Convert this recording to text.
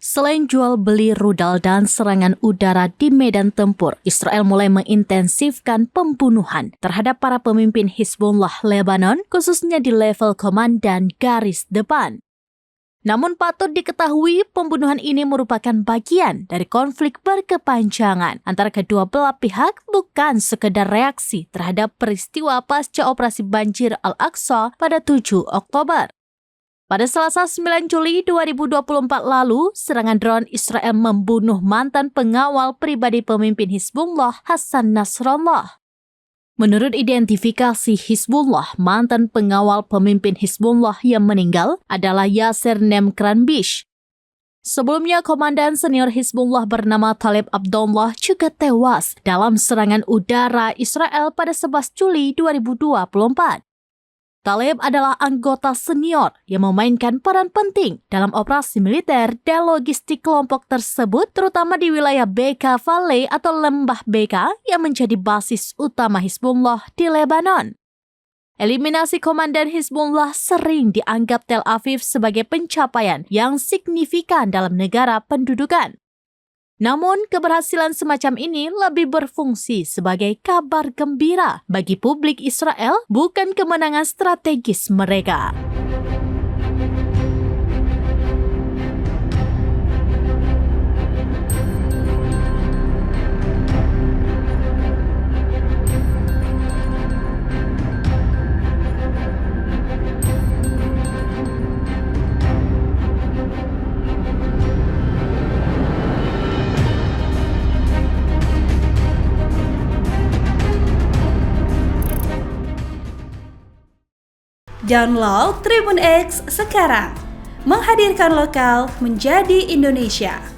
Selain jual beli rudal dan serangan udara di medan tempur, Israel mulai mengintensifkan pembunuhan terhadap para pemimpin Hizbullah Lebanon, khususnya di level komandan garis depan. Namun patut diketahui pembunuhan ini merupakan bagian dari konflik berkepanjangan antara kedua belah pihak, bukan sekedar reaksi terhadap peristiwa pasca operasi banjir Al-Aqsa pada 7 Oktober. Pada Selasa 9 Juli 2024 lalu, serangan drone Israel membunuh mantan pengawal pribadi pemimpin Hizbullah, Hassan Nasrallah. Menurut identifikasi Hizbullah, mantan pengawal pemimpin Hizbullah yang meninggal adalah Yasser Nemkranbish. Sebelumnya, komandan senior Hizbullah bernama Talib Abdullah juga tewas dalam serangan udara Israel pada 11 Juli 2024. Talib adalah anggota senior yang memainkan peran penting dalam operasi militer dan logistik kelompok tersebut, terutama di wilayah Bekaa Valley atau Lembah Bekaa yang menjadi basis utama Hizbullah di Lebanon. Eliminasi komandan Hizbullah sering dianggap Tel Aviv sebagai pencapaian yang signifikan dalam negara pendudukan. Namun, keberhasilan semacam ini lebih berfungsi sebagai kabar gembira bagi publik Israel, bukan kemenangan strategis mereka. Download Tribun X sekarang, menghadirkan lokal menjadi Indonesia.